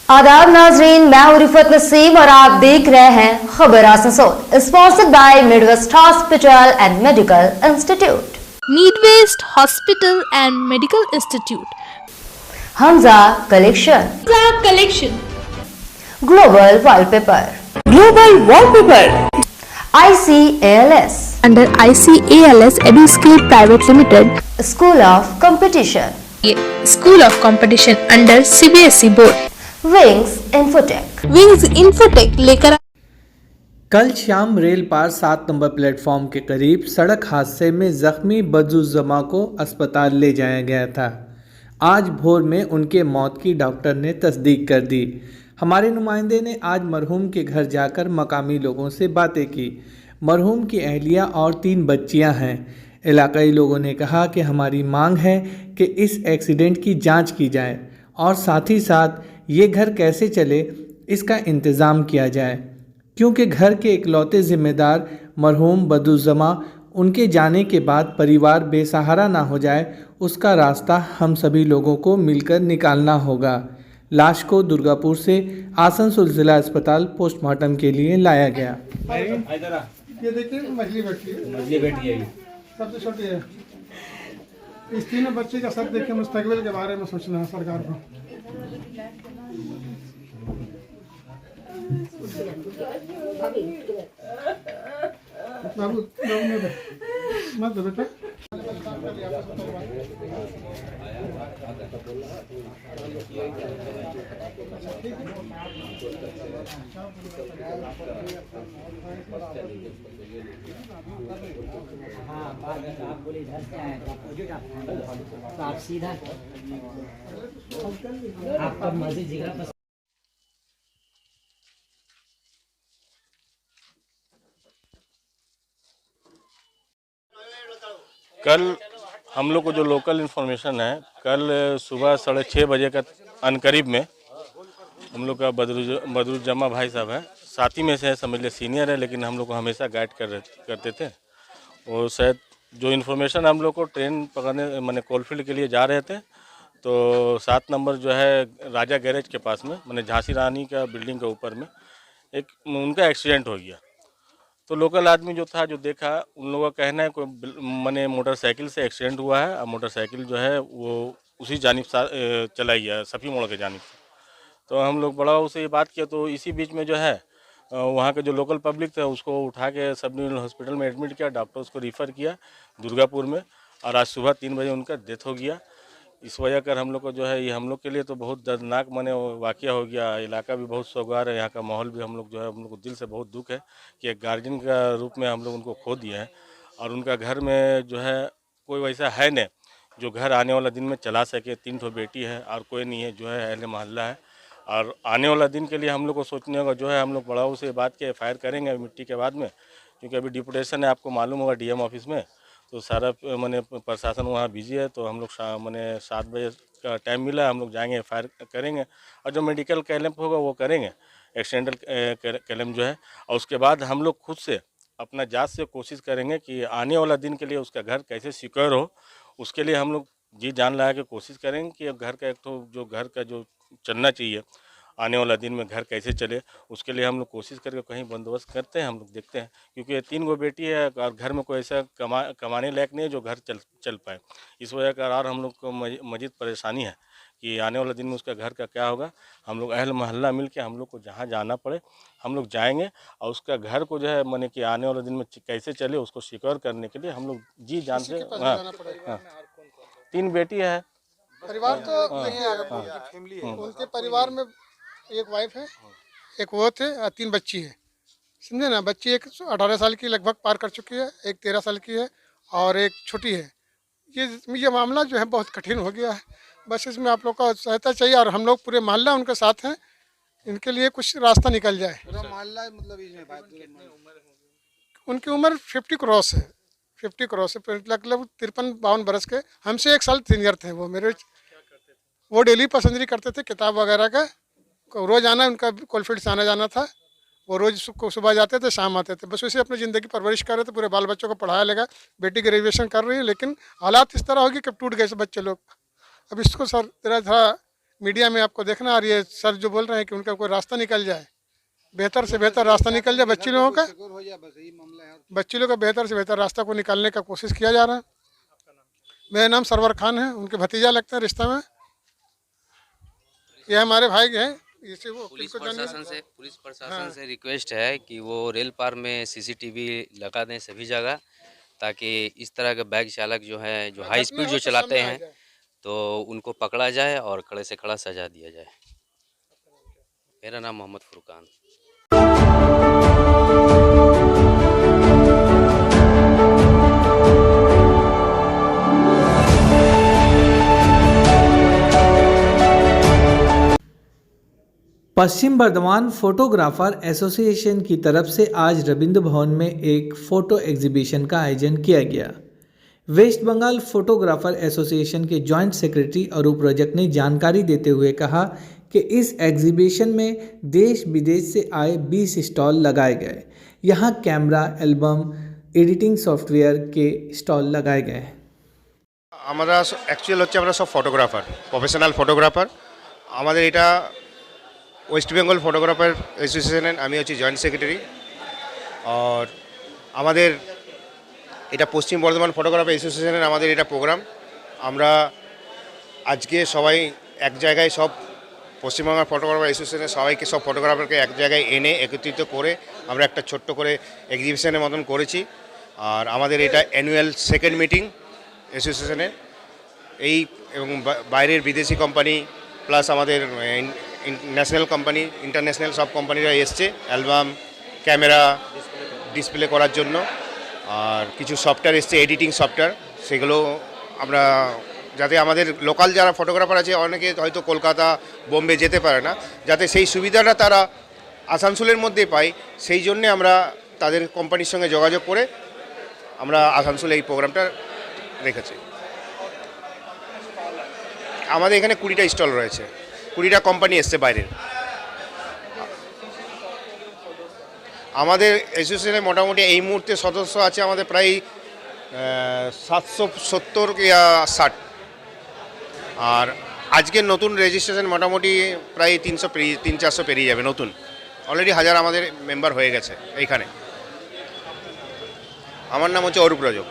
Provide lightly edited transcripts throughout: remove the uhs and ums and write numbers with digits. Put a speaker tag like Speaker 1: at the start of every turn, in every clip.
Speaker 1: आदाब नाजरीन, मैं हूं रिफत नसीम और आप देख रहे हैं खबर Asansol, sponsored by Midwest hospital and medical institute.
Speaker 2: Midwest Hospital and Medical Institute.
Speaker 1: Hamza collection,
Speaker 2: Collection.
Speaker 1: Global wallpaper, ICALS,
Speaker 2: Under ICALS EduSkill Private Limited.
Speaker 1: School of competition,
Speaker 2: School of Competition under CBSE Board.
Speaker 1: Wings infotech.
Speaker 2: Wings Infotech लेकर
Speaker 3: कल शाम rail पार 7 number platform के करीब सड़क हादसे में जख्मी बदुज़्ज़मा को अस्पताल ले जाया गया था। आज भोर में उनके मौत की डॉक्टर ने तस्दीक कर दी। हमारे नुमाइंदे ने आज मरहूम के घर जाकर मकामी लोगों से बातें की। मरहूम की अहलिया और 3 बच्चियां हैं। इलाकाई लोगों ने कहा कि हमारी मांग है कि इस एक्सीडेंट की जांच की जाए और साथ ही साथ ये घर कैसे चले इसका इंतज़ाम किया जाए, क्योंकि घर के इकलौते ज़िम्मेदार मरहूम बदुज़्ज़मा उनके जाने के बाद परिवार बेसहारा ना हो जाए, उसका रास्ता हम सभी लोगों को मिलकर निकालना होगा। लाश को दुर्गापुर से आसनसोल ज़िला अस्पताल पोस्टमार्टम के लिए लाया गया।
Speaker 4: ये देखिए मछली बैठी है सबसे छोटी है। इस तीनों बच्चे का सब देखिए, मुस्तकबिल के बारे में सोचना है सरकार को। बाबू मत दो बेटा।
Speaker 5: हाँ बात आप बोले इधर से आए तो आप सीधा आपका मस्जिद जिगरा
Speaker 6: कल हम लोग को जो लोकल इन्फॉर्मेशन है, कल सुबह 6:30 बजे का अनकरीब में हम लोग का बदरुज्जमा भाई साहब हैं, साथी में से है, समझ ले सीनियर है, लेकिन हम लोग को हमेशा गाइड करते थे। और शायद जो इन्फॉर्मेशन हम लोग को ट्रेन पकड़ने मैंने कोलफील्ड के लिए जा रहे थे, तो 7 नंबर जो है राजा गैरेज के पास में, मैंने झांसी रानी का बिल्डिंग के ऊपर में एक उनका एक्सीडेंट हो गया। तो लोकल आदमी जो था, जो देखा, उन लोगों का कहना है कोई मैंने मोटरसाइकिल से एक्सीडेंट हुआ है और मोटरसाइकिल जो है वो उसी जानिब चलाई गया, सफ़ी मोड़ के जानिब से। तो हम लोग बड़ा उसे ये बात किया, तो इसी बीच में जो है वहाँ के जो लोकल पब्लिक था उसको उठा के सब डिविजनल हॉस्पिटल में एडमिट किया, डॉक्टर उसको रिफ़र किया दुर्गापुर में, और आज सुबह 3 बजे उनका डेथ हो गया। इस वजह कर हम लोग को जो है ये हम लोग के लिए तो बहुत दर्दनाक माने वाक़या हो गया। इलाका भी बहुत सोगवार है, यहाँ का माहौल भी हम लोग जो है हम लोग को दिल से बहुत दुख है कि एक गार्जियन का रूप में हम लोग उनको खो दिए हैं, और उनका घर में जो है कोई वैसा है नहीं जो घर आने वाला दिन में चला सके। 3 ठो बेटी है और कोई नहीं है जो है अहले मोहल्ला है, और आने वाला दिन के लिए हम लोग को सोचने होगा। जो है हम लोग बड़ाओं से बात के FIR करेंगे मिट्टी के बाद में, क्योंकि अभी डिपुटेशन है, आपको मालूम होगा DM ऑफिस में, तो सारा मैंने प्रशासन वहाँ बिजी है। तो हम लोग मैंने 7 बजे का टाइम मिला है, हम लोग जाएंगे FIR करेंगे, और जो मेडिकल कैंप होगा वो करेंगे, एक्सीडेंटल कैंप जो है। और उसके बाद हम लोग खुद से अपना जात से कोशिश करेंगे कि आने वाला दिन के लिए उसका घर कैसे सिक्योर हो, उसके लिए हम लोग जी जान लगा के कोशिश करेंगे कि घर का एक तो जो घर का जो चलना चाहिए, आने वाला दिन में घर कैसे चले, उसके लिए हम लोग कोशिश करके कहीं बंदोबस्त करते हैं। हम लोग देखते हैं, क्योंकि ये 3 गो बेटी है और घर में कोई ऐसा कमाने लायक नहीं है जो घर चल पाए। इस वजह का और हम लोग को मजीद परेशानी है कि आने वाले दिन में उसका घर का क्या होगा। हम लोग अहल मोहल्ला मिल के हम लोग को जहाँ जाना पड़े हम लोग जाएंगे, और उसका घर को जो है माने कि आने वाले दिन में कैसे चले उसको सिक्योर करने के लिए हम लोग जी जान से। हाँ 3 बेटी है,
Speaker 4: परिवार तो नहीं है, उनके परिवार में एक वाइफ है, एक वो थे और 3 बच्ची है, समझे ना। बच्ची एक 18 साल की लगभग पार कर चुकी है, एक 13 साल की है और एक छोटी है। ये मामला जो है बहुत कठिन हो गया है। बस इसमें आप लोग का सहायता चाहिए, और हम लोग पूरे मोहल्ला उनके साथ हैं, इनके लिए कुछ रास्ता निकल जाए।
Speaker 5: मोहल्ला मतलब
Speaker 4: उनकी उम्र 50 क्रॉस है, 50 क्रॉस है, लगभग 53-52 बरस के। हमसे 1 साल सीनियर थे वो मेरे। वो डेली पसंदगी करते थे किताब वगैरह का, रोज़ आना, उनका कोलफील्ड से आना जाना था। वो रोज़ सुबह जाते थे, शाम आते थे। बस वैसे अपनी ज़िंदगी परवरिश कर रहे थे, पूरे बाल बच्चों को पढ़ाया लगा। बेटी ग्रेजुएशन कर रही है, लेकिन हालात इस तरह होगी कि टूट गए से बच्चे लोग। अब इसको सर थोड़ा मीडिया में आपको देखना आ रही है, सर जो बोल रहे हैं कि उनका कोई रास्ता निकल जाए, बेहतर से बेहतर रास्ता निकल जाए बच्ची लोगों का, बच्ची लोगों का बेहतर से बेहतर रास्ता को निकालने का कोशिश किया जा रहा है। मेरा नाम सरवर खान है, उनके भतीजा लगते हैं रिश्ता में। ये हमारे भाई हैं। इसे वो
Speaker 7: पुलिस प्रशासन से रिक्वेस्ट है कि वो रेल पार में सीसीटीवी लगा दें सभी जगह, ताकि इस तरह के बाइक चालक जो है जो हाई स्पीड जो चलाते हैं तो उनको पकड़ा जाए और खड़े से खड़ा सजा दिया जाए। मेरा नाम मोहम्मद फुरकान।
Speaker 3: पश्चिम बर्धमान फोटोग्राफर एसोसिएशन की तरफ से आज रविंद्र भवन में एक फ़ोटो एग्जीबिशन का आयोजन किया गया। वेस्ट बंगाल फोटोग्राफर एसोसिएशन के जॉइंट सेक्रेटरी अरूप रजक ने जानकारी देते हुए कहा कि इस एग्जीबिशन में देश विदेश से आए 20 स्टॉल लगाए गए। यहाँ कैमरा, एल्बम, एडिटिंग सॉफ्टवेयर के स्टॉल लगाए गए।
Speaker 8: আমরা অ্যাকচুয়াল হচ্ছে আমরা সব ফটোগ্রাফার, প্রফেশনাল ফটোগ্রাফার। আমাদের এটা ওয়েস্ট বেঙ্গল ফটোগ্রাফার অ্যাসোসিয়েশনের আমি হচ্ছে জয়েন্ট সেক্রেটারি। আর আমাদের এটা পশ্চিম বর্ধমান ফটোগ্রাফার অ্যাসোসিয়েশনের আমাদের এটা প্রোগ্রাম। আমরা আজকে সবাই এক জায়গায় সব পশ্চিমবঙ্গের ফটোগ্রাফার অ্যাসোসিয়েশনের সবাইকে সব ফটোগ্রাফারকে এক জায়গায় এনে একত্রিত করে আমরা একটা ছোট্ট করে এক্সিবিশনের মতন করেছি। আর আমাদের এটা অ্যানুয়াল সেকেন্ড মিটিং অ্যাসোসিয়েশনের। এই এবং বাইরের বিদেশি কোম্পানি প্লাস আমাদের ন্যাশনাল কোম্পানি, ইন্টারন্যাশনাল সব কোম্পানিরা এসছে অ্যালবাম, ক্যামেরা, ডিসপ্লে করার জন্য। আর কিছু সফটওয়্যার এসছে, এডিটিং সফটওয়্যার, সেগুলো আমরা যাতে আমাদের লোকাল যারা ফটোগ্রাফার আছে অনেকে হয়তো কলকাতা, বোম্বে যেতে পারে না, যাতে সেই সুবিধাটা তারা আসানসোলের মধ্যে পায়, সেই জন্যে আমরা তাদের কোম্পানির সঙ্গে যোগাযোগ করে আমরা আসানসোলে এই প্রোগ্রামটা রেখেছি। আমাদের এখানে 20টা স্টল রয়েছে, 20টা কোম্পানি এসছে বাইরের। আমাদের অ্যাসোসিয়েশনে মোটামুটি এই মুহূর্তে সদস্য আছে আমাদের প্রায় 770 কি 60। আর আজকের নতুন রেজিস্ট্রেশন মোটামুটি প্রায় 300-400 পেরিয়ে যাবে নতুন। অলরেডি 1000 আমাদের মেম্বার হয়ে গেছে এইখানে। আমার নাম হচ্ছে অরূপ রজক।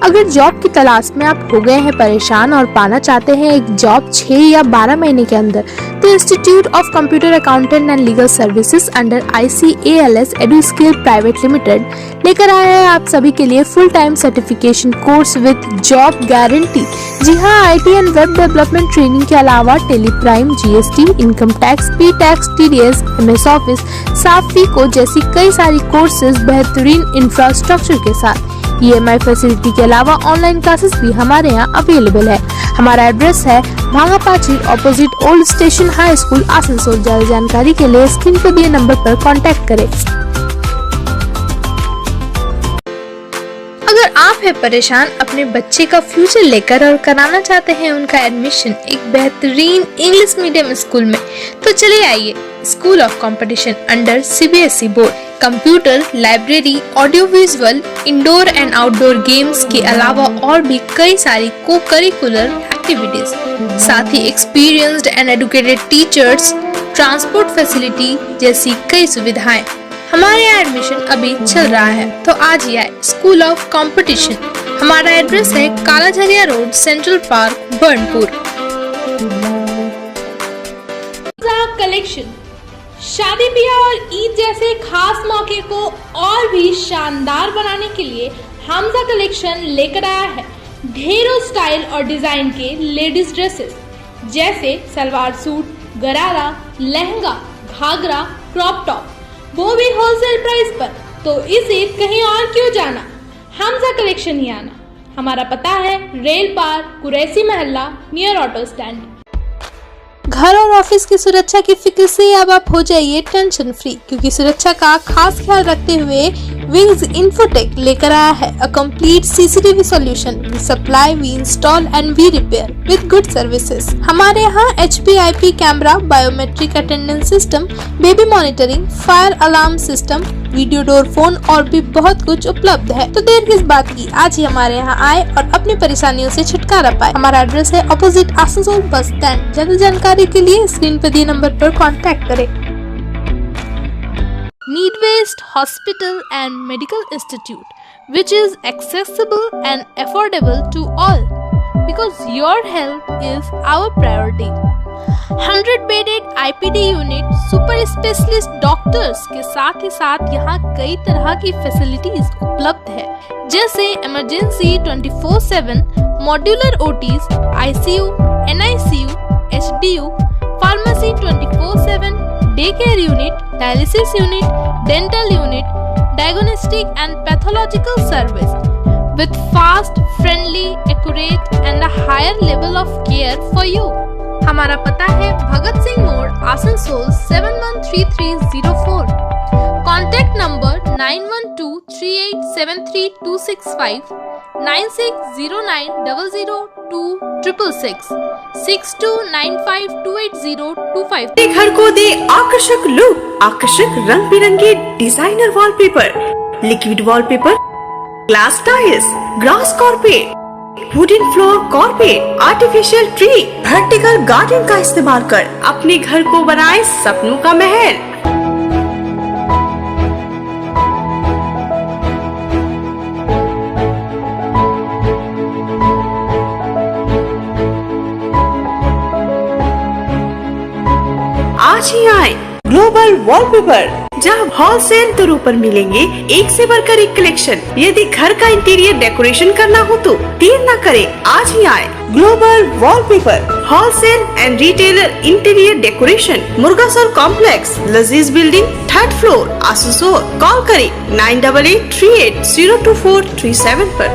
Speaker 2: अगर जॉब की तलाश में आप हो गए हैं परेशान और पाना चाहते हैं एक जॉब 6 या 12 महीने के अंदर, तो institute of computer accountant and legal services under ICALS Eduskill private limited लेकर आया है आप सभी के लिए full time certification course with job guarantee. जी हाँ, IT and web development training के अलावा Tally Prime, GST, income tax, P tax, TDS, MS office, SAP FICO जैसी कई सारी कोर्सेज बेहतरीन इंफ्रास्ट्रक्चर के साथ। EMI फैसिलिटी के अलावा ऑनलाइन क्लासेस भी हमारे यहाँ अवेलेबल है। हमारा एड्रेस है Bhangapachi opposite old station high school, Asansol. ज्यादा जानकारी के लिए स्क्रीन पर दिए नंबर पर कांटेक्ट करें। अगर आप है परेशान अपने बच्चे का फ्यूचर लेकर और कराना चाहते हैं उनका एडमिशन एक बेहतरीन इंग्लिश मीडियम स्कूल में, तो चले आइए school of competition under CBSE board. Computer, library, audio visual, indoor and outdoor games के अलावा और भी कई सारी को करिकुलर एक्टिविटीज, साथ ही experienced and educated teachers, transport facility जैसी कई सुविधाएं। हमारे यहाँ एडमिशन अभी चल रहा है, तो आज ही आए स्कूल ऑफ कंपटीशन। हमारा एड्रेस है Kalajharia road, central park, Burnpur. Collection शादी ब्याह और ईद जैसे खास मौके को और भी शानदार बनाने के लिए हमजा कलेक्शन लेकर आया है ढेरों स्टाइल और डिजाइन के लेडीज ड्रेसेस जैसे सलवार सूट, गरारा, लहंगा, घाघरा, क्रॉप टॉप, वो भी होलसेल प्राइस पर। तो इस ईद कहीं और क्यों जाना, हमजा कलेक्शन ही आना। हमारा पता है रेल पार, कुरैसी मोहल्ला, नियर ऑटो स्टैंड। घर और ऑफिस की सुरक्षा की फिक्र से अब आप हो जाइए टेंशन फ्री, क्योंकि सुरक्षा का खास ख्याल रखते हुए विंग्स इन्फोटेक लेकर आया है a complete CCTV solution. We supply, we install and we repair with good services. हमारे यहाँ HP/IP camera, biometric attendance system, baby monitoring, fire alarm system, video door, phone और भी बहुत कुछ उपलब्ध है। तो देर किस बात की, आज ही हमारे यहाँ आए और अपनी परेशानियों से छुटकारा पाए। हमारा एड्रेस है अपोजिट आसनसोल बस स्टैंड। ज्यादा जानकारी के लिए स्क्रीन पर दिए नंबर पर कॉन्टैक्ट करें। Need-Based Hospital and Medical Institute, which is accessible and affordable to all, because your health is our priority. 100-bedded IPD unit, super specialist doctors के साथ ही साथ यहाँ कई तरह की फैसिलिटीज उपलब्ध है, जैसे emergency 24/7, modular OTs, ICU, NICU, HDU, pharmacy 24/7, day care unit, dialysis unit, dental unit, diagnostic and pathological service with fast, friendly, accurate and a higher level of care for you. हमारा पता है भगत सिंह मोड़, Asansol 713304। Contact number 9123873265, 9609002666, 6295280252।
Speaker 9: घर को दे आकर्षक look, आकर्षक रंग बिरंगे designer wallpaper, liquid wallpaper, glass tiles, grass carpet, wooden floor carpet, artificial tree, vertical garden का इस्तेमाल कर अपने घर को बनाए सपनों का महल। आज ही आए ग्लोबल वॉलपेपर, जहां होलसेल दरों पर मिलेंगे एक से बढ़कर एक कलेक्शन। यदि घर का इंटीरियर डेकोरेशन करना हो तो देर न करें, आज ही आए global wallpaper, wholesale and retailer interior decoration, Murgasol complex, Lazeez building, 3rd floor, Asansol. Call करें 9883802437 पर।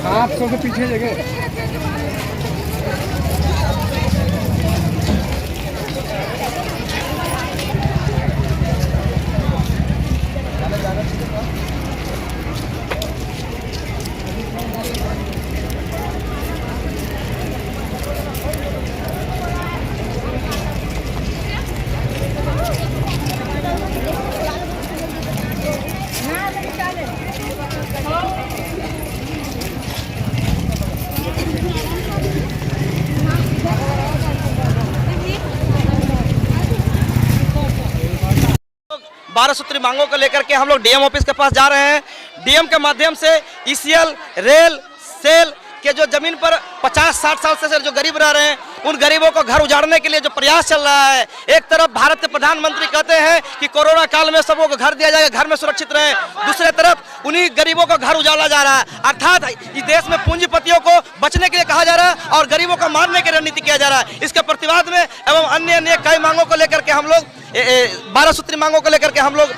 Speaker 4: आप सबसे पीछे जगह
Speaker 10: बारह सूत्री मांगों को लेकर के हम लोग डीएम ऑफिस के पास जा रहे हैं। डीएम के माध्यम से ईसीएल, रेल, सेल के जो जमीन पर 50-60 साल से जो गरीब रह रहे हैं उन गरीबों को घर उजाड़ने के लिए जो प्रयास चल रहा है। एक तरफ भारत के प्रधानमंत्री कहते हैं कि कोरोना काल में सबों को घर दिया जाएगा, घर में सुरक्षित रहे, दूसरे तरफ उन्हीं गरीबों को घर उजाड़ा जा रहा है। अर्थात इस देश में पूंजीपतियों को बचने के लिए कहा जा रहा है और गरीबों को मारने की रणनीति किया जा रहा है। इसके प्रतिवाद में एवं अन्य कई मांगों को लेकर के हम लोग 12 सूत्री मांगों को लेकर के हम लोग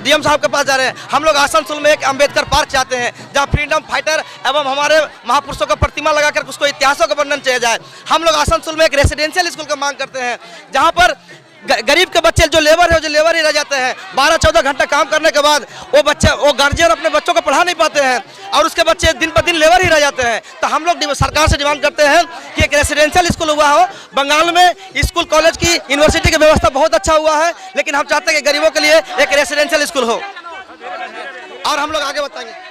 Speaker 10: डीएम साहब के पास जा रहे हैं। हम लोग आसनसोल में एक अंबेडकर पार्क चाहते हैं जहां फ्रीडम फाइटर एवं हमारे महापुरुषों का प्रतिमा लगाकर उसको इतिहासों का वर्णन किया जाए। हम लोग आसनसोल में एक रेसिडेंशियल स्कूल का मांग करते हैं जहां पर गरीब के बच्चे जो लेबर ही रह जाते हैं। 12-14 घंटा काम करने के बाद वो गार्जियन अपने बच्चों को पढ़ा नहीं पाते हैं और उसके बच्चे दिन पर दिन लेबर ही रह जाते हैं। तो हम लोग सरकार से डिमांड करते हैं कि एक रेसिडेंशियल स्कूल हुआ हो। बंगाल में स्कूल, कॉलेज की, यूनिवर्सिटी की व्यवस्था बहुत अच्छा हुआ है, लेकिन हम चाहते हैं कि गरीबों के लिए एक रेसिडेंशियल स्कूल हो और हम लोग आगे बताएंगे।